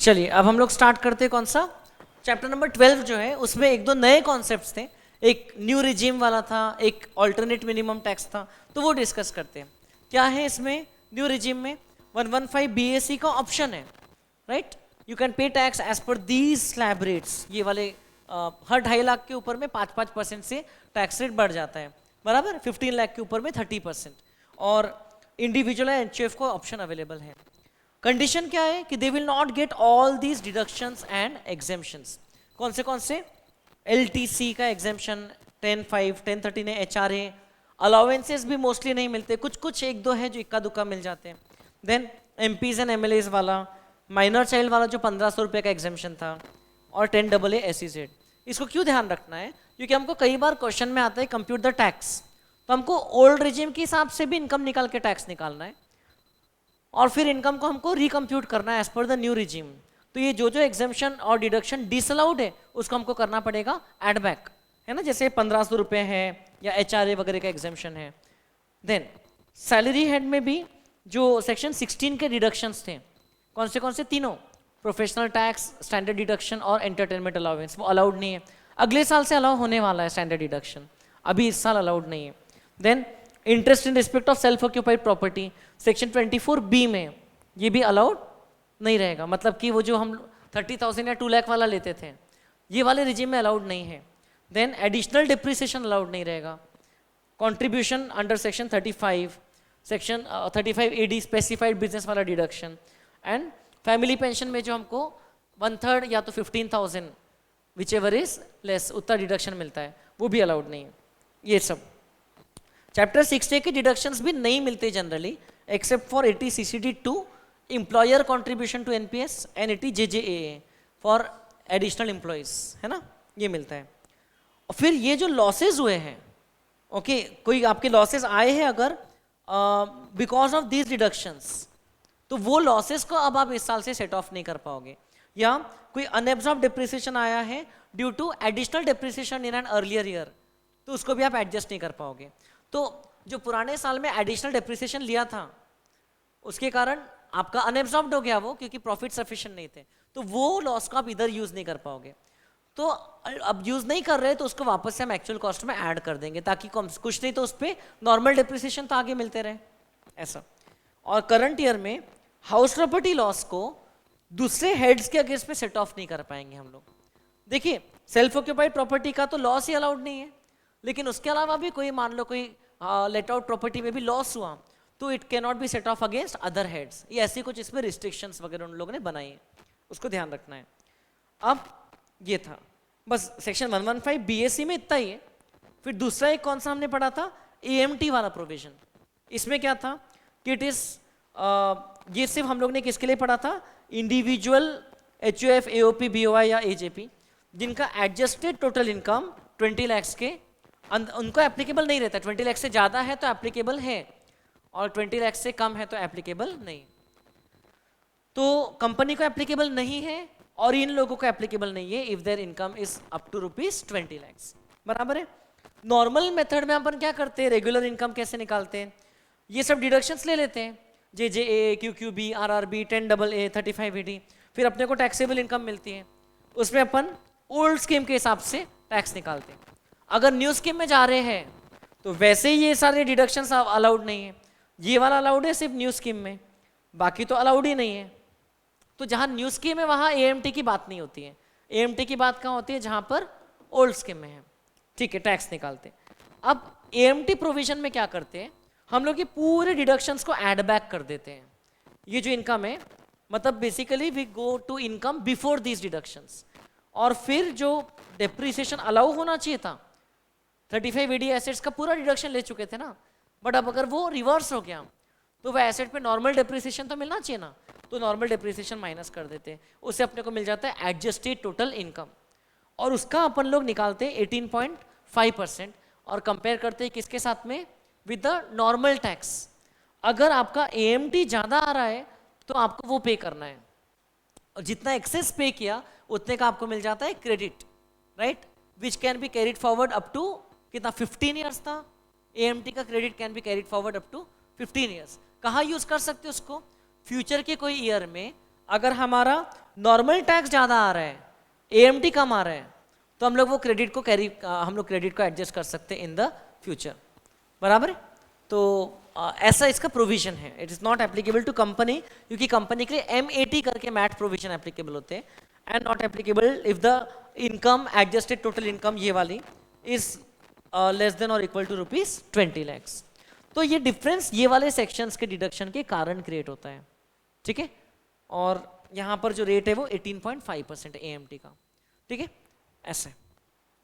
चलिए अब हम लोग स्टार्ट करते हैं कौन सा चैप्टर नंबर 12 जो है, उसमें एक दो नए कॉन्सेप्ट्स थे। एक न्यू रिजीम वाला था, एक ऑल्टरनेट मिनिमम टैक्स था, तो वो डिस्कस करते हैं। क्या है इसमें न्यू रिजीम में? 115 BAC का ऑप्शन है, right. You can pay tax as per these slab rates. ये वाले हर 2.5 लाख के ऊपर में 5% से टैक्स रेट बढ़ जाता है, बराबर। 15 लाख के ऊपर में 30%, और इंडिविजुअल एनएचएफ को ऑप्शन अवेलेबल है। कंडीशन क्या है कि they will not get all these deductions and exemptions. कौन से? LTC का एग्जेम्पशन 10(5), 10(13) है, HRA। अलाउंसेस भी मोस्टली नहीं मिलते, कुछ एक दो है जो इक्का दुक्का मिल जाते हैं। देन MPs एंड MLAs वाला, माइनर चाइल्ड वाला जो 1500 रुपये का एग्जेम्पशन था, और 10AA SEZ। इसको क्यों ध्यान रखना है? क्योंकि हमको कई बार क्वेश्चन में आता है कंप्यूट द टैक्स, तो हमको ओल्ड रिजीम के हिसाब से भी इनकम निकाल के टैक्स निकालना है, और फिर इनकम को हमको रिकम्प्यूट करना है as per the new regime. तो ये जो एग्जेम्पशन और डिडक्शन डिसअलाउड है उसको हमको करना पड़ेगा एड बैक, है ना। जैसे 1500 रुपये है या HRA वगैरह का एग्जेम्पशन है। देन सैलरी हेड में भी जो सेक्शन 16 के डिडक्शंस थे, कौन से तीनों, प्रोफेशनल टैक्स, स्टैंडर्ड डिडक्शन और एंटरटेनमेंट अलाउंस, वो अलाउड नहीं है। अगले साल से अलाउ होने वाला है स्टैंडर्ड डिडक्शन, अभी इस साल अलाउड नहीं है। Then interest in respect of self occupied property, section 24B में ये भी अलाउड नहीं रहेगा। मतलब कि वो जो हम 30,000 या 2 लाख वाला लेते थे, ये वाले रिजीम में अलाउड नहीं है। देन एडिशनल डिप्रिसिएशन अलाउड नहीं रहेगा। Contribution under section 35, section 35AD specified business वाला डिडक्शन, एंड फैमिली पेंशन में जो हमको 1/3 या तो 15,000 विच एवर इज लेस उतना डिडक्शन मिलता है, वो भी अलाउड नहीं है। ये सब चैप्टर 6A के डिडक्शंस भी नहीं मिलते generally, except for 80 CCD2 employer contribution to NPS and 80 JJAA for additional employees, है ना, ये मिलता है। और फिर ये जो लॉसेज हुए हैं, ओके, कोई आपके लॉसेज आए हैं अगर बिकॉज ऑफ दीज डिडक्शंस, तो वो लॉसेस को अब आप इस साल से सेट ऑफ नहीं कर पाओगे। या कोई अनएब्जॉर्ब डिप्रिसिएशन आया है due to additional depreciation in an earlier year, तो उसको भी आप एडजस्ट नहीं कर पाओगे। तो जो पुराने साल में एडिशनल डिप्रिसिएशन लिया था, उसके कारण आपका अनएब्जॉर्ब्ड हो गया वो, क्योंकि प्रॉफिट सफिशिएंट नहीं थे, तो वो लॉस को आप इधर यूज नहीं कर पाओगे। तो अब यूज नहीं कर रहे तो उसको वापस से हम एक्चुअल कॉस्ट में ऐड कर देंगे, ताकि कुछ नहीं तो उस पर नॉर्मल डिप्रिसिएशन तो आगे मिलते रहे, ऐसा। और करंट ईयर में हाउस प्रॉपर्टी लॉस को दूसरे हेड्स के अगेंस्ट में सेट ऑफ नहीं कर पाएंगे हम लोग। देखिए, सेल्फ ऑक्यूपाइड प्रॉपर्टी का तो लॉस ही अलाउड नहीं है, लेकिन उसके अलावा भी कोई, मान लो कोई लेट आउट प्रॉपर्टी में भी लॉस हुआ, तो it can not be set of against other heads. ये ऐसी कुछ इसमें रिस्ट्रिक्शंस वगैरह उन लोगों ने बनाई है, उसको ध्यान रखना है। अब ये था बस सेक्शन 115 BAC में इतना ही है। फिर दूसरा एक कौन सा हमने पढ़ा था, AMT वाला प्रोविजन। इसमें क्या था कि इट इज ये सिर्फ हम लोग ने किसके लिए पढ़ा था, इंडिविजुअल HUF, AOP, BOI या AJP जिनका एडजस्टेड टोटल इनकम 20 लाख के उनको एप्लीकेबल नहीं रहता। 20 लाख से ज़्यादा है तो एप्लीकेबल है, और 20 लाख से कम है तो एप्लीकेबल नहीं। तो कंपनी को एप्लीकेबल नहीं है और इन लोगों को एप्लीकेबल नहीं है if their income is up to ₹20 lakh, बराबर है। नॉर्मल मेथड में अपन क्या करते हैं, रेगुलर इनकम कैसे निकालते हैं, ये सब डिडक्शंस ले लेते हैं, JJAA, QQB, RRB, 10AA, 35AD, फिर अपने को टैक्सेबल इनकम मिलती है, उसमें अपन ओल्ड स्कीम के हिसाब से टैक्स निकालते हैं। अगर न्यू स्कीम में जा रहे हैं तो वैसे ही ये सारे डिडक्शंस अलाउड नहीं है। ये वाला अलाउड है सिर्फ न्यू स्कीम में, बाकी तो अलाउड ही नहीं है। तो जहाँ न्यू स्कीम है वहाँ AMT की बात नहीं होती है। AMT की बात कहाँ होती है, जहाँ पर ओल्ड स्कीम में है, ठीक है, टैक्स निकालते हैं। अब AMT प्रोविजन में क्या करते हैं, हम लोग ये पूरे डिडक्शंस को ऐड बैक कर देते हैं। ये जो इनकम है, मतलब basically we go to income before these deductions, और फिर जो डेप्रिसिएशन अलाउ होना चाहिए था, 35AD एसेट्स का पूरा डिडक्शन ले चुके थे ना, बट अब अगर वो रिवर्स हो गया तो वह एसेट पे नॉर्मल डेप्रिसिएशन तो मिलना चाहिए ना, तो नॉर्मल डेप्रिसिएशन माइनस कर देते हैं, उससे अपने को मिल जाता है एडजस्टेड टोटल इनकम, और उसका अपन लोग निकालते हैं 18.5% और कंपेयर करते हैं किसके साथ में, विद द नॉर्मल टैक्स। अगर आपका AMT ज़्यादा आ रहा है तो आपको वो पे करना है, और जितना एक्सेस पे किया उतने का आपको मिल जाता है credit, right, which can be carried forward up to कितना, 15 ईयर्स था। AMT का credit can be carried forward up to 15 years. कहाँ यूज कर सकते हो उसको, फ्यूचर के कोई ईयर में अगर हमारा नॉर्मल टैक्स ज़्यादा आ रहा है, एएमटी कम आ रहा है, तो हम लोग वो क्रेडिट को हम लोग क्रेडिट को एडजस्ट कर सकते हैं इन द फ्यूचर, बराबर है। तो ऐसा इसका प्रोविजन है। It is not applicable to company, क्योंकि कंपनी के लिए MAT करके मैट प्रोविजन एप्लीकेबल होते हैं, and not applicable if the income adjusted total income ये वाली इज लेस देन और इक्वल टू ₹20 लाख। तो ये डिफरेंस ये वाले सेक्शंस के डिडक्शन के कारण क्रिएट होता है, ठीक है। और यहाँ पर जो रेट है वो 18.5% AMT का, ठीक है। ऐसे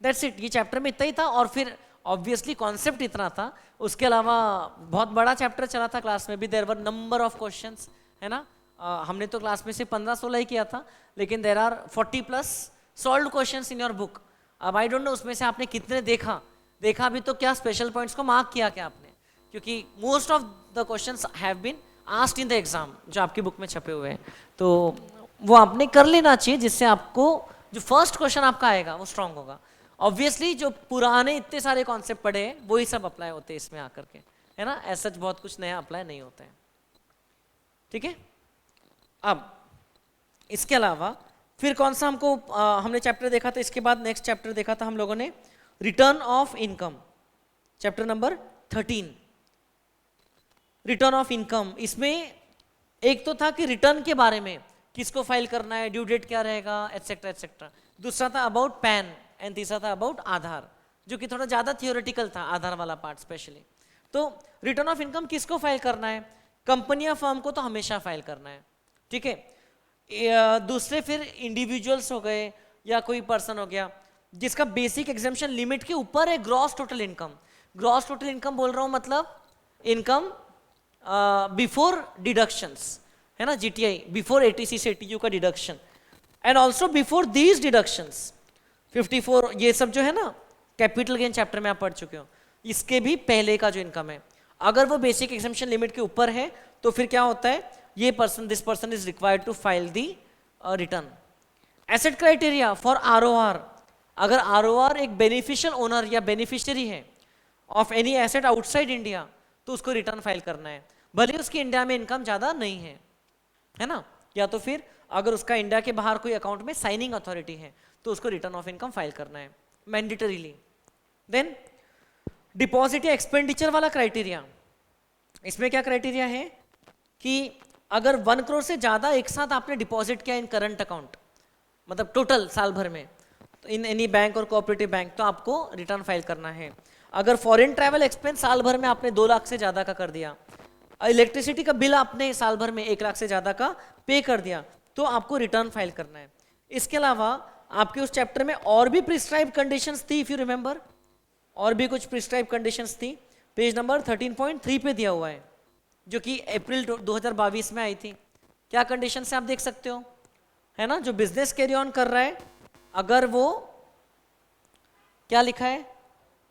दैट्स इट, ये चैप्टर में इतना ही था। और फिर ऑब्वियसली कॉन्सेप्ट इतना था, उसके अलावा बहुत बड़ा चैप्टर चला था क्लास में भी, there were number of questions, है ना। हमने तो क्लास में से 15-16 ही किया था, लेकिन there are 40+ solved questions in your book. अब आई डोंट नो उसमें से आपने कितने देखा भी तो क्या स्पेशल पॉइंट्स को मार्क किया क्या आपने, क्योंकि most of the questions have been asked in the exam जो आपकी बुक में छपे हुए हैं, तो वो आपने कर लेना चाहिए, जिससे आपको जो फर्स्ट क्वेश्चन आपका आएगा वो स्ट्रांग होगा। ऑब्वियसली जो पुराने इतने सारे कॉन्सेप्ट पढ़े हैं वही सब अप्लाई होते हैं इसमें आकर के, है ना। ऐसा बहुत कुछ नया अप्लाई नहीं होता है, ठीक है। अब इसके अलावा फिर कौन सा हमको हमने चैप्टर देखा था, इसके बाद नेक्स्ट चैप्टर देखा था हम लोगों ने return of income, chapter number 13 return of income. इसमें एक तो था कि रिटर्न के बारे में, किसको फाइल करना है, ड्यू डेट क्या रहेगा, एटसेट्रा एटसेट्रा। दूसरा था अबाउट पैन, एंड तीसरा था अबाउट आधार, जो कि थोड़ा ज़्यादा थियोरेटिकल था, आधार वाला पार्ट स्पेशली। तो रिटर्न ऑफ इनकम किसको फाइल करना है, कंपनी या फर्म को तो हमेशा फाइल करना है, ठीक है। दूसरे फिर इंडिविजुअल्स हो गए या कोई पर्सन हो गया जिसका बेसिक एग्जेम्पशन लिमिट के ऊपर है gross total income. Gross total income बोल रहा हूँ मतलब इनकम बिफोर डिडक्शंस, है ना, GTI बिफोर 80C से 80U का deduction, and also before these deductions 54, ये सब जो है ना कैपिटल गेन चैप्टर में आप पढ़ चुके हो, इसके भी पहले का जो इनकम है, अगर वो बेसिक एग्जेम्पशन लिमिट के ऊपर है तो फिर क्या होता है, ये person, this person is required to file the return. Asset criteria for ROR, अगर ROR एक बेनिफिशियल ओनर या बेनिफिशियरी है ऑफ एनी एसेट आउटसाइड इंडिया तो उसको रिटर्न फाइल करना है, भले उसकी इंडिया में इनकम ज़्यादा नहीं है ना, या तो फिर अगर उसका इंडिया के बाहर कोई अकाउंट में साइनिंग अथॉरिटी है तो उसको रिटर्न ऑफ इनकम फाइल करना है मैंडेटरीली। देन डिपॉजिट या एक्सपेंडिचर वाला क्राइटेरिया, इसमें क्या क्राइटेरिया है कि अगर 1 करोड़ से ज़्यादा एक साथ आपने डिपॉजिट किया इन करंट अकाउंट, मतलब टोटल साल भर में, तो इन एनी बैंक और कोऑपरेटिव बैंक, तो आपको रिटर्न फाइल करना है। अगर फॉरेन ट्रैवल एक्सपेंस साल भर में आपने 2 लाख से ज़्यादा का कर दिया, इलेक्ट्रिसिटी का बिल आपने साल भर में 1 लाख से ज़्यादा का पे कर दिया, तो आपको रिटर्न फाइल करना है। इसके अलावा आपके उस चैप्टर में और भी प्रिस्क्राइब कंडीशंस थी, इफ यू रिमेंबर, और भी कुछ प्रिस्क्राइब कंडीशंस थी, पेज नंबर 13.3 पे दिया हुआ है, जो कि अप्रैल 2022 में आई थी। क्या कंडीशन से आप देख सकते हो, है ना, जो बिजनेस कैरी ऑन कर रहा है, अगर वो क्या लिखा है,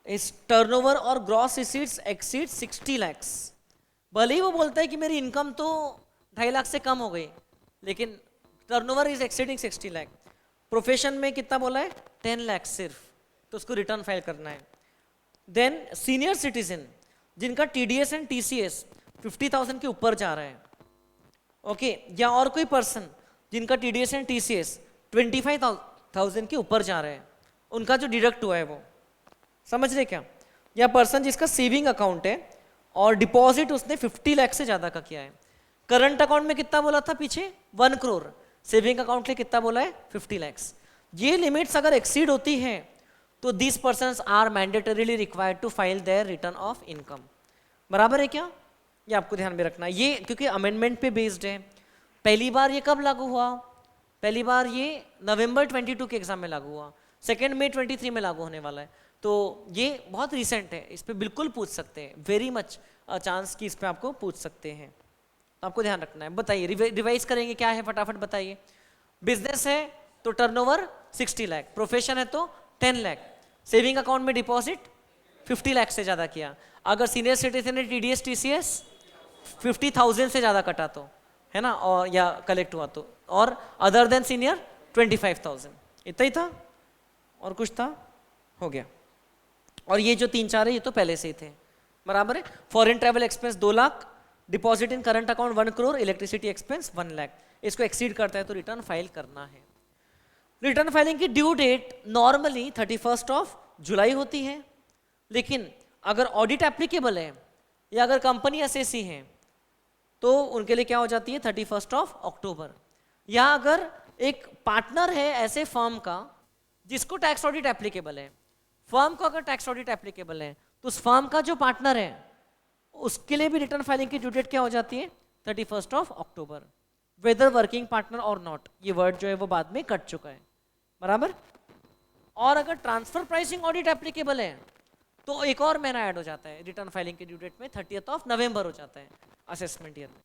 इस टर्नओवर और ग्रॉस रिसीट्स एक्सीड 60 लाख, भले ही वो बोलता है कि मेरी इनकम तो 2.5 लाख से कम हो गई, लेकिन turnover is exceeding 60 lakh. Profession में कितना बोला है, 10 लाख सिर्फ, तो उसको रिटर्न फाइल करना है। देन सीनियर सिटीजन जिनका TDS एंड TCS 50,000 के ऊपर जा रहा है, ओके, या और कोई पर्सन जिनका TDS एंड TCS 25,000 के ऊपर जा रहा है, उनका जो डिडक्ट हुआ है वो, समझ रहे क्या, या पर्सन जिसका सेविंग अकाउंट है और डिपॉजिट उसने 50 लाख से ज़्यादा का किया है। करंट अकाउंट में कितना बोला था पीछे, 1 करोड़, सेविंग अकाउंट के कितना बोला है, 50 लाख। ये लिमिट्स अगर एक्सीड होती हैं तो these persons are mandatorily required to file their return of income. बराबर है क्या, ये आपको ध्यान में रखना है। ये क्योंकि अमेंडमेंट पे बेस्ड है, पहली बार ये कब लागू हुआ, पहली बार ये नवंबर 22 के एग्जाम में लागू हुआ, 2 मई 23 में लागू होने वाला है, तो ये बहुत रिसेंट है, इस पर बिल्कुल पूछ सकते हैं, वेरी मच चांस कि इस पर आपको पूछ सकते हैं, आपको ध्यान रखना है। बताइए, रिवाइज करेंगे क्या है, फटाफट बताइए। बिजनेस है तो टर्नओवर 60 लाख, प्रोफेशन है तो 10 लाख, सेविंग अकाउंट में डिपॉजिट 50 लाख से ज़्यादा किया, अगर सीनियर सिटीजन ने TDS TCS 50,000 से ज़्यादा कटा तो, है ना, और या कलेक्ट हुआ तो, और अदर देन सीनियर 25,000, इतना ही था और कुछ था, हो गया। और ये जो 3-4 है ये तो पहले से ही थे, बराबर है। Foreign travel expense 2 lakh, deposit in current account 1 crore, electricity expense 1 lakh, इसको एक्सीड करता है तो रिटर्न फाइल करना है। रिटर्न फाइलिंग की due date normally 31 of July होती है, लेकिन अगर ऑडिट एप्लीकेबल है या अगर कंपनी एसएसी है तो उनके लिए क्या हो जाती है 31 ऑफ अक्टूबर। या अगर एक पार्टनर है ऐसे फर्म का जिसको टैक्स ऑडिट एप्लीकेबल है, फर्म को अगर टैक्स ऑडिट एप्लीकेबल है तो उस फर्म का जो पार्टनर है उसके लिए भी रिटर्न फाइलिंग की ड्यू डेट क्या हो जाती है 31 of October, whether working partner और नॉट। ये वर्ड जो है वो बाद में कट चुका है, बराबर। और अगर ट्रांसफर प्राइसिंग ऑडिट एप्लीकेबल है तो एक और महीना ऐड हो जाता है रिटर्न फाइलिंग की ड्यू डेट में, 30 ऑफ नवंबर हो जाता है असेसमेंट ईयर में।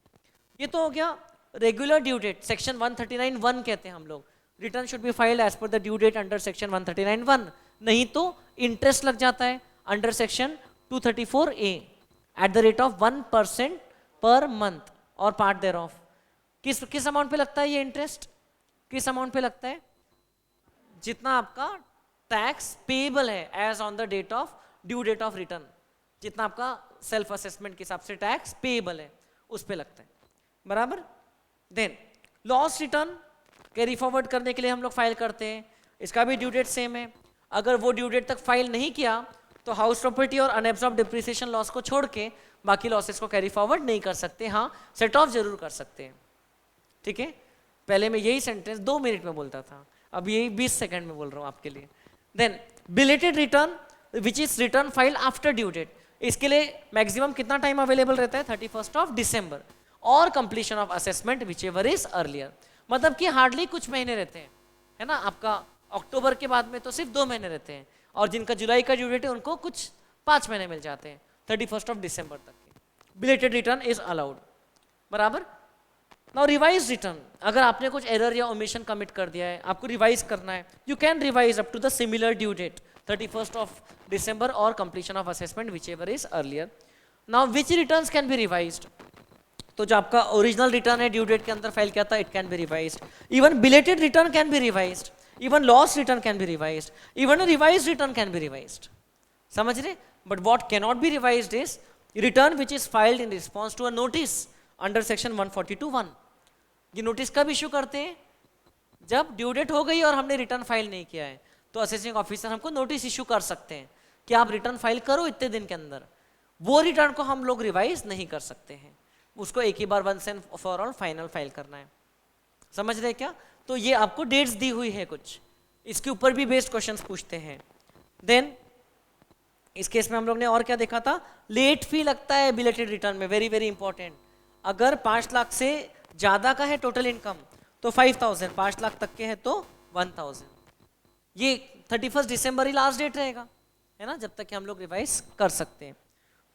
ये तो हो गया रेगुलर ड्यू डेट, सेक्शन 139(1) कहते हैं हम लोग, return should be filed as per the due date under section 139(1), नहीं तो इंटरेस्ट लग जाता है under section 234A at the rate of 1% per month और पार्ट देयर ऑफ। किस अमाउंट पे लगता है ये इंटरेस्ट, किस अमाउंट पे लगता है, जितना आपका टैक्स पेएबल है as on the date of due date of return, जितना आपका सेल्फ असेसमेंट के हिसाब से टैक्स पेएबल है उस पे लगता है, बराबर। Then loss return carry forward करने के लिए हम लोग फाइल करते हैं, इसका भी ड्यू डेट सेम है। अगर वो ड्यू डेट तक फाइल नहीं किया तो हाउस प्रॉपर्टी और अनएब्सॉर्ब डिप्रिसिएशन लॉस को छोड़ के बाकी लॉसेस को कैरी फॉरवर्ड नहीं कर सकते, हाँ सेट ऑफ जरूर कर सकते हैं, ठीक है। पहले मैं यही सेंटेंस 2 मिनट में बोलता था, अब यही 20 सेकंड में बोल रहा हूँ आपके लिए। Then belated return which is return file after due date, इसके लिए मैक्सिमम कितना टाइम अवेलेबल रहता है 31 ऑफ दिसंबर, और completion of assessment whichever is earlier, मतलब कि हार्डली कुछ महीने रहते हैं, है ना। आपका अक्टूबर के बाद में तो सिर्फ 2 महीने रहते हैं, और जिनका जुलाई का ड्यू डेट है उनको कुछ 5 महीने मिल जाते हैं 31 ऑफ दिसंबर तक के। बिलेटेड रिटर्न इज अलाउड, बराबर। नाउ रिवाइज रिटर्न, अगर आपने कुछ एरर या ओमिशन कमिट कर दिया है, आपको रिवाइज करना है, you can revise up to the similar due date 31 of December और completion of assessment whichever is earlier. Now which returns can be revised, तो जो आपका ओरिजिनल रिटर्न है ड्यू डेट के अंदर फाइल किया था, it can be revised. Even belated return can be revised, even loss return can be revised, even revised return can be revised, समझ रहे। But what can not be revised is return which is filed in response to a notice under section 142(1). ये notice कब issue करते हैं, जब due date हो गई और हमने रिटर्न फाइल नहीं किया है, तो असेसिंग ऑफिसर हमको नोटिस इशू कर सकते हैं कि आप रिटर्न फाइल करो इतने दिन के अंदर। वो रिटर्न को हम लोग रिवाइज नहीं कर सकते हैं, उसको एक ही बार once and for all final file करना है, समझ रहे क्या। तो ये आपको डेट्स दी हुई है कुछ, इसके ऊपर भी बेस्ड क्वेश्चंस पूछते हैं। देन इस केस में हम लोग ने और क्या देखा था, लेट फी लगता है बिलेटेड रिटर्न में, वेरी वेरी इंपॉर्टेंट। अगर 5 लाख से ज्यादा का है टोटल इनकम तो 5000, 5 लाख तक के है तो 1000। ये 31 दिसंबर ही लास्ट डेट रहेगा, है ना, जब तक कि हम लोग रिवाइज कर सकते हैं।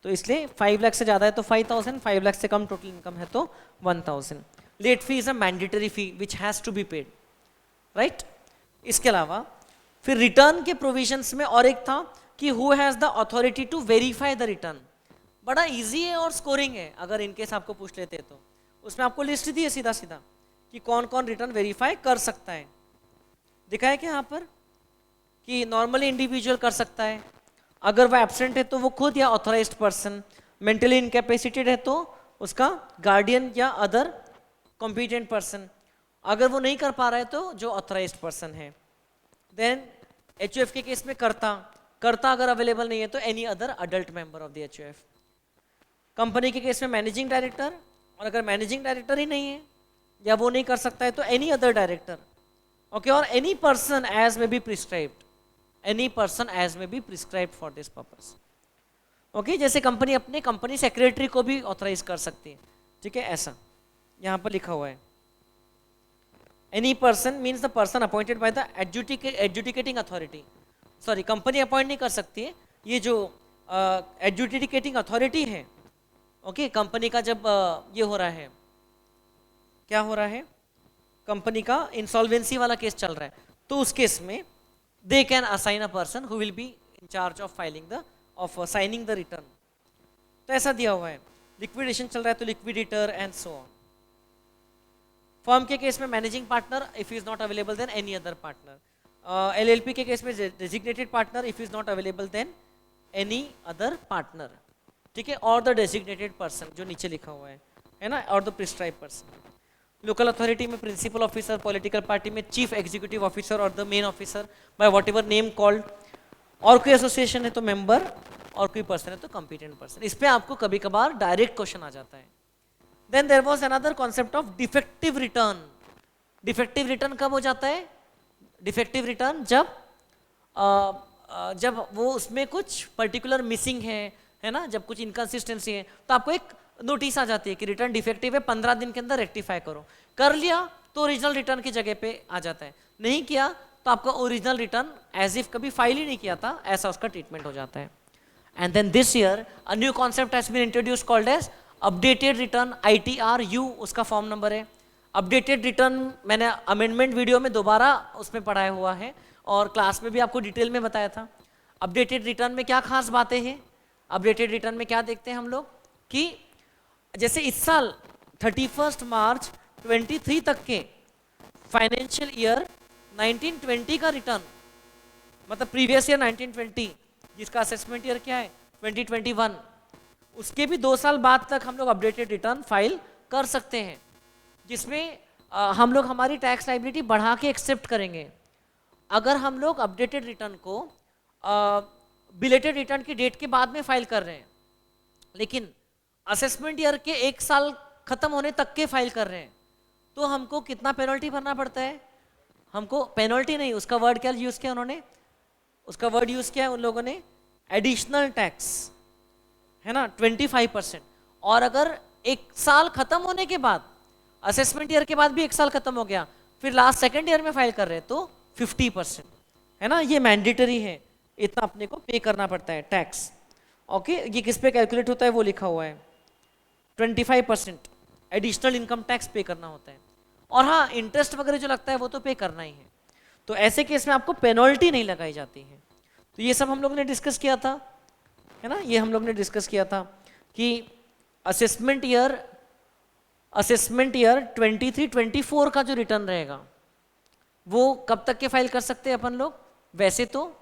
तो इसलिए 5 लाख से ज्यादा है तो 5000, 5 लाख से कम टोटल इनकम है तो 1000। Late fee is a mandatory fee which has to be paid, right. इसके अलावा फिर रिटर्न के प्रोविजंस में और एक था कि who has the authority to verify the return. बड़ा इजी है और स्कोरिंग है, अगर इनकेस आपको पूछ लेते हैं तो उसमें आपको लिस्ट दी है सीधा सीधा कि कौन कौन रिटर्न वेरीफाई कर सकता है। दिखा है क्या यहाँ पर कि नॉर्मली इंडिविजुअल कर सकता है, अगर वो एब्सेंट है तो वो खुद या ऑथराइज्ड पर्सन, मेंटली इनकैपेसिटेड है तो उसका गार्डियन या अदर कॉम्पिटेंट पर्सन, अगर वो नहीं कर पा रहा है तो जो ऑथराइज्ड पर्सन है। देन एचयूएफ के केस में करता अगर अवेलेबल नहीं है तो any other adult member of the HUF. Company के केस में मैनेजिंग डायरेक्टर, और अगर मैनेजिंग डायरेक्टर ही नहीं है या वो नहीं कर सकता है तो एनी अदर डायरेक्टर, ओके। और any person as may be prescribed, any person as may be prescribed for this purpose, okay. जैसे कंपनी अपने कंपनी सेक्रेटरी को भी ऑथराइज कर सकती है, ठीक है, ऐसा यहाँ पर लिखा हुआ है। Any person means the person appointed by the adjudicating authority, sorry company appoint नहीं कर सकती है, ये जो एडजुडिकेटिंग अथॉरिटी है, ओके। कंपनी का जब ये हो रहा है, क्या हो रहा है, कंपनी का इंसॉल्वेंसी वाला केस चल रहा है, तो उस केस में they can assign a person who will be in charge of filing the of signing the return. तो ऐसा दिया हुआ है। लिक्विडेशन चल रहा है तो liquidator and so on. Firm के केस में managing partner, if is not available then any other partner. LLP के केस में designated partner, if is not available then any other partner, ठीक है, और द डेजिग्नेटेड पर्सन जो नीचे लिखा हुआ है ना, और the prescribe person. Local authority में प्रिंसिपल ऑफिसर, पॉलिटिकल पार्टी में चीफ एग्जीक्यूटिव ऑफिसर और the main officer by what ever name called, और कोई एसोसिएशन है तो मेंबर, और कोई पर्सन है तो कॉम्पिटेंट पर्सन। इस पे आपको कभी कभार डायरेक्ट क्वेश्चन आ जाता है। Then there was another concept of defective return. Defective return कब हो जाता है? डिफेक्टिव रिटर्न जब वो उसमें कुछ पर्टिकुलर मिसिंग है ना, जब कुछ इनकंसिस्टेंसी है तो आपको एक नोटिस आ जाती है कि रिटर्न डिफेक्टिव है, 15 दिन के अंदर रेक्टिफाई करो। कर लिया तो ओरिजिनल रिटर्न की जगह पे आ जाता है, नहीं किया तो आपका ओरिजिनल रिटर्न एज इफ कभी फाइल ही नहीं किया था ऐसा उसका ट्रीटमेंट हो जाता है। And then this year a new concept has been introduced called as updated return, ITRU उसका फॉर्म नंबर है। अपडेटेड रिटर्न मैंने अमेंडमेंट वीडियो में दोबारा उसमें पढ़ाया हुआ है और क्लास में भी आपको डिटेल में बताया था। अपडेटेड रिटर्न में क्या खास बातें हैं? अपडेटेड रिटर्न में क्या देखते हैं हम लोग कि जैसे इस साल 31 मार्च 23 तक के फाइनेंशियल ईयर 1920 का रिटर्न, मतलब प्रीवियस ईयर 1920 जिसका असेसमेंट ईयर क्या है 2021, उसके भी 2 साल बाद तक हम लोग अपडेटेड रिटर्न फाइल कर सकते हैं, जिसमें हम लोग हमारी टैक्स लायबिलिटी बढ़ा के एक्सेप्ट करेंगे। अगर हम लोग अपडेटेड रिटर्न को बिलेटेड रिटर्न की डेट के बाद में फाइल कर रहे हैं लेकिन असेसमेंट ईयर के 1 साल खत्म होने तक के फाइल कर रहे हैं तो हमको कितना पेनल्टी भरना पड़ता है? हमको पेनल्टी नहीं, उसका वर्ड क्या यूज किया उन्होंने? उसका वर्ड यूज किया है उन लोगों ने एडिशनल टैक्स, है ना, 25%। और अगर 1 साल खत्म होने के बाद, असेसमेंट ईयर के बाद भी 1 साल खत्म हो गया, फिर लास्ट सेकेंड ईयर में फाइल कर रहे हैं तो 50%, है ना, ये मैंडेटरी है, इतना अपने को पे करना पड़ता है टैक्स। ओके, ये किस पे कैलकुलेट होता है वो लिखा हुआ है, 25% एडिशनल इनकम टैक्स पे करना होता है। और हाँ, इंटरेस्ट वगैरह जो लगता है वो तो पे करना ही है। तो ऐसे केस में आपको पेनल्टी नहीं लगाई जाती है। तो ये सब हम लोग ने डिस्कस किया था, है ना, ये हम लोग ने डिस्कस किया था कि असेसमेंट ईयर 23-24 का जो रिटर्न रहेगा वो कब तक के फाइल कर सकते हैं अपन लोग? वैसे तो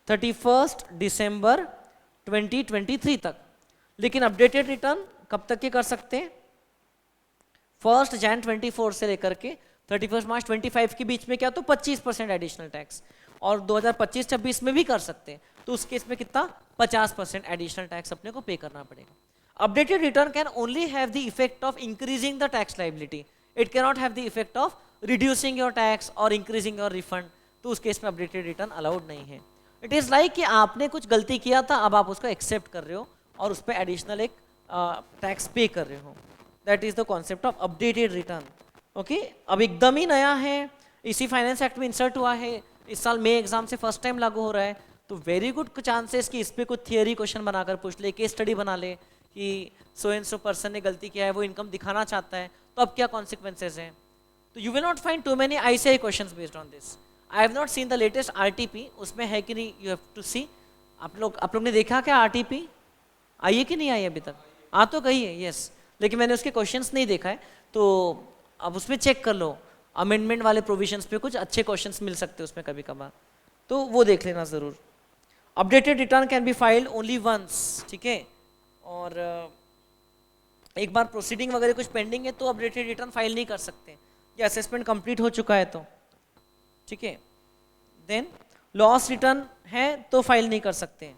31 दिसंबर 2023 तक, लेकिन अपडेटेड रिटर्न कब तक के कर सकते हैं? 1 जनवरी 24 से लेकर के 31 मार्च 25 के बीच में क्या, तो 25% एडिशनल टैक्स, और 2025-26 में भी कर सकते हैं तो उस केस में कितना, 50% एडिशनल टैक्स अपने को पे करना पड़ेगा। Updated return can only have the effect of increasing the tax liability, it can not have the effect of reducing your tax और इंक्रीजिंग योर रिफंड, तो उस केस में अपडेटेड रिटर्न अलाउड नहीं है। इट इज लाइक कि आपने कुछ गलती किया था, अब आप उसको एक्सेप्ट कर रहे हो और उस पर एडिशनल एक टैक्स पे कर रहे हो। That is the concept of updated return. Okay, अब एकदम ही नया है, इसी फाइनेंस एक्ट में इंसर्ट हुआ है, इस साल मई एग्जाम से फर्स्ट टाइम लागू हो रहा है, तो वेरी गुड चांसेस कि इस पे कुछ थियरी क्वेश्चन बनाकर पूछ ले, केस स्टडी बना ले कि सो एंड सो पर्सन ने गलती किया है, वो इनकम दिखाना चाहता है, तो अब क्या कॉन्सिक्वेंसेज हैं। तो you will not find too many ICAI questions based on this. I have not seen the latest RTP, उसमें है कि नहीं, यू हैव टू सी। आप लोग ने देखा क्या RTP आई है कि नहीं आई अभी तक? आ तो गई है, यस, लेकिन मैंने उसके क्वेश्चंस नहीं देखा है, तो अब उसमें चेक कर लो, अमेंडमेंट वाले प्रोविजंस पे कुछ अच्छे क्वेश्चंस मिल सकते हैं उसमें कभी कभार, तो वो देख लेना ज़रूर। Updated return can be filed only once, ठीक है, और एक बार प्रोसीडिंग वगैरह कुछ पेंडिंग है तो अपडेटेड रिटर्न फाइल नहीं कर सकते, या असेसमेंट कंप्लीट हो चुका है तो, ठीक है। देन लॉस रिटर्न है तो फाइल नहीं कर सकते,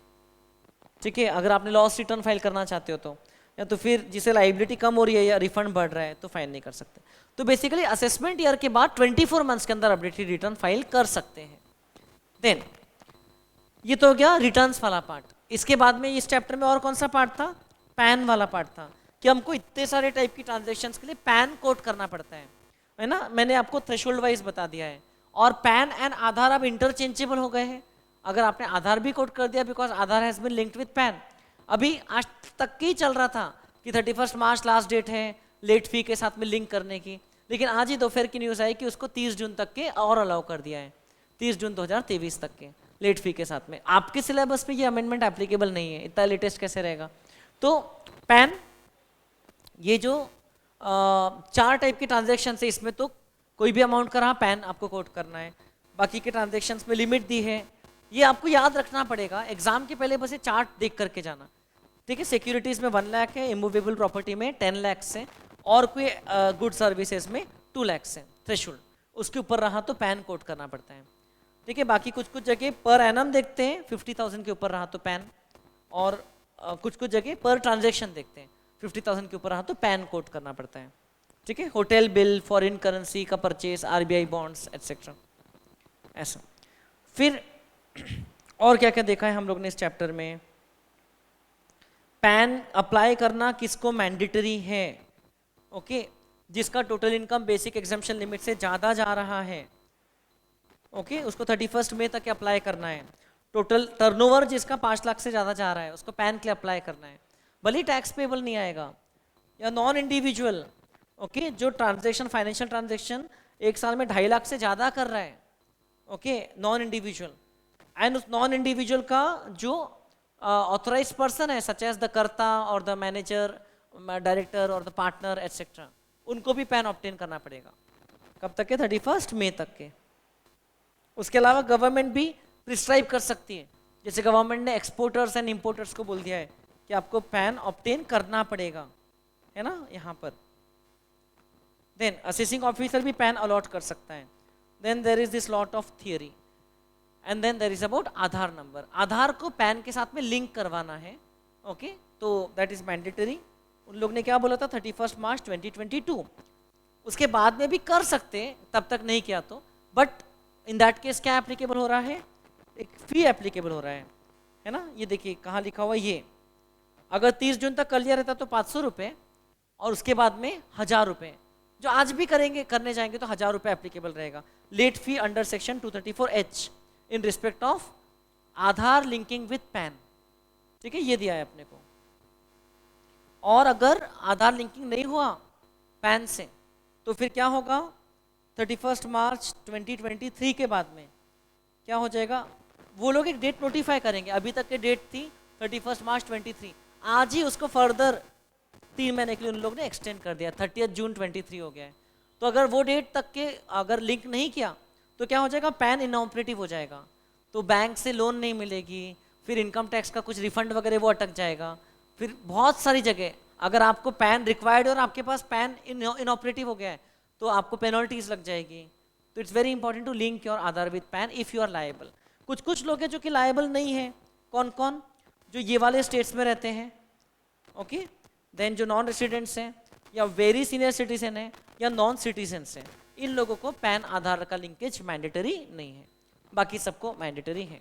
ठीक है, अगर आपने लॉस रिटर्न फाइल करना चाहते हो तो, या तो फिर जिसे लाइबिलिटी कम हो रही है या रिफंड बढ़ रहा है तो फाइल नहीं कर सकते। तो बेसिकली असेसमेंट ईयर के बाद 24 मंथ्स के अंदर अपडेटेड रिटर्न फाइल कर सकते हैं। देन ये तो हो गया रिटर्न्स वाला पार्ट। इसके बाद में इस चैप्टर में और कौन सा पार्ट था? पैन वाला पार्ट था, कि हमको इतने सारे टाइप की ट्रांजेक्शन्स के लिए पैन कोड करना पड़ता है ना, मैंने आपको थ्रेशोल्ड वाइज बता दिया है। और पैन एंड आधार अब इंटरचेंजेबल हो गए हैं, अगर आपने आधार भी कोड कर दिया because Aadhaar has been linked with PAN. अभी आज तक ही चल रहा था कि 31 मार्च लास्ट डेट है लेट फी के साथ में लिंक करने की, लेकिन आज ही दोपहर की न्यूज़ आई कि उसको 30 जून तक के और अलाउ कर दिया है, 30 जून 2023 तक के लेट फी के साथ में। आपके सिलेबस में ये अमेंडमेंट एप्लीकेबल नहीं है, इतना लेटेस्ट कैसे रहेगा। तो पैन, ये जो 4 टाइप के ट्रांजेक्शन है, इसमें तो कोई भी अमाउंट का रहा पैन आपको कोड करना है, बाकी के ट्रांजेक्शन्स में लिमिट दी है, ये आपको याद रखना पड़ेगा। एग्जाम के पहले बस ये चार्ट देख करके जाना, ठीक है। सिक्योरिटीज में 1 लाख है, इमूवेबल प्रॉपर्टी में 10 लाख है, और कोई गुड सर्विसेज में 2 लाख से थ्रेशोल्ड, उसके ऊपर रहा तो पैन कोड करना पड़ता है। ठीक है, बाकी कुछ कुछ जगह पर एनम देखते हैं, 50,000 के ऊपर रहा तो पैन, और कुछ कुछ जगह पर ट्रांजेक्शन देखते हैं, 50,000 के ऊपर रहा तो पैन कोड करना पड़ता है। ठीक है, होटल बिल, फॉरेन करेंसी का परचेज, आरबीआई बॉन्ड्स एटसेट्रा, ऐसा। फिर और क्या क्या देखा है हम लोग ने इस चैप्टर में? पैन अप्लाई करना किसको मैंडेटरी है? ओके, जिसका total income basic exemption limit से ज़्यादा जा रहा है, ओके, उसको 31 मई तक अप्लाई करना है। टोटल टर्नओवर जिसका 5 लाख से ज़्यादा जा रहा है उसको पैन के लिए अप्लाई करना है, भले टैक्स पेबल नहीं आएगा। या नॉन इंडिविजुअल, ओके, जो ट्रांजेक्शन फाइनेंशियल ट्रांजेक्शन एक साल में 2.5 लाख से ज़्यादा कर रहा है, ओके, नॉन इंडिविजुअल, एंड उस नॉन इंडिविजुअल का जो ऑथोराइज पर्सन है सच एज द कर्ता और द मैनेजर, डायरेक्टर और द पार्टनर एटसेट्रा, उनको भी पैन ऑब्टेन करना पड़ेगा। कब तक के? 31 मई तक के। उसके अलावा गवर्नमेंट भी प्रिस्क्राइब कर सकती है, जैसे गवर्नमेंट ने एक्सपोर्टर्स एंड इंपोर्टर्स को बोल दिया है कि आपको पैन ऑब्टेन करना पड़ेगा, है ना, यहाँ पर। देन असेसिंग ऑफिसर भी पैन अलॉट कर सकता है। Then there is this lot of theory, and then there is about Aadhaar number. Aadhaar को पैन के साथ में लिंक करवाना है, ओके, तो दैट इज मैंडेटरी। उन लोग ने क्या बोला था? 31 मार्च 2022। उसके बाद में भी कर सकते, तब तक नहीं किया तो, बट इन दैट केस क्या एप्लीकेबल हो रहा है? एक फी एप्लीकेबल हो रहा है ना। ये देखिए कहाँ लिखा हुआ, ये अगर 30 जून तक कर लिया रहता तो 500 रुपये, और उसके बाद में 1000 रुपये, जो आज भी करने जाएंगे तो 1000 रुपये एप्लीकेबल रहेगा। Late fee under section 234H in respect of Aadhaar linking with PAN. ठीक है, ये दिया है अपने को। और अगर आधार लिंकिंग नहीं हुआ पैन से तो फिर क्या होगा? 31 मार्च 2023 के बाद में क्या हो जाएगा? वो लोग एक डेट नोटिफाई करेंगे। अभी तक की डेट थी 31 मार्च 23, आज ही उसको फर्दर 3 महीने के लिए उन लोग ने एक्सटेंड कर दिया, 30 जून 23 हो गया है। तो अगर वो डेट तक के अगर लिंक नहीं किया तो क्या हो जाएगा? पैन इनऑपरेटिव हो जाएगा, तो बैंक से लोन नहीं मिलेगी, फिर इनकम टैक्स का कुछ रिफंड वगैरह वो अटक जाएगा। फिर बहुत सारी जगह अगर आपको पैन रिक्वायर्ड है और आपके पास पैन इनऑपरेटिव हो गया है तो आपको पेनल्टीज लग जाएगी। तो it's very important to link your Aadhaar with PAN if you are liable. कुछ लोग हैं जो कि लायबल नहीं है। कौन कौन? जो ये वाले स्टेट्स में रहते हैं, ओके, देन जो नॉन रेसिडेंट्स हैं, या वेरी सीनियर सिटीजन है, या नॉन सिटीजन्स हैं, इन लोगों को पैन आधार का लिंकेज मैंडेटरी नहीं है, बाकी सबको मैंडेटरी है।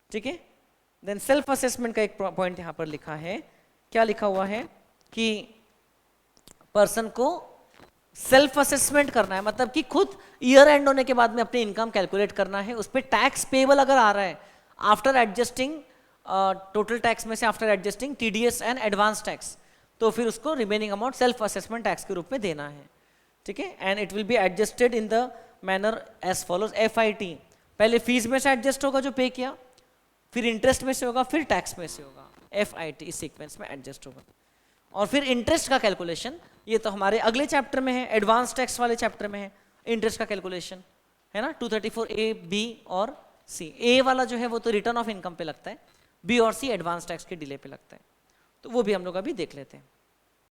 ठीक है, देन सेल्फ असेसमेंट का एक पॉइंट यहाँ पर लिखा है। क्या लिखा हुआ है कि पर्सन को सेल्फ असेसमेंट करना है, मतलब कि खुद ईयर एंड होने के बाद में अपनी इनकम कैलकुलेट करना है। उस पर टैक्स पेबल अगर आ रहा है आफ्टर एडजस्टिंग टोटल टैक्स में से after adjusting TDS and advance tax, तो फिर उसको remaining amount self assessment tax के रूप में देना है। ठीक है, and it will be adjusted in the manner as follows. FIT पहले फीस में से एडजस्ट होगा जो पे किया, फिर इंटरेस्ट में से होगा, फिर टैक्स में से होगा। FIT इस सीक्वेंस में एडजस्ट होगा। और फिर इंटरेस्ट का कैलकुलेशन, ये तो हमारे अगले चैप्टर में है, एडवांस टैक्स वाले चैप्टर में है इंटरेस्ट का कैलकुलेशन, है ना। 234A, B और C। A वाला जो है वो तो रिटर्न ऑफ इनकम पे लगता है, B और C एडवांस टैक्स के डिले पे लगता है। तो वो भी हम लोग अभी देख लेते हैं।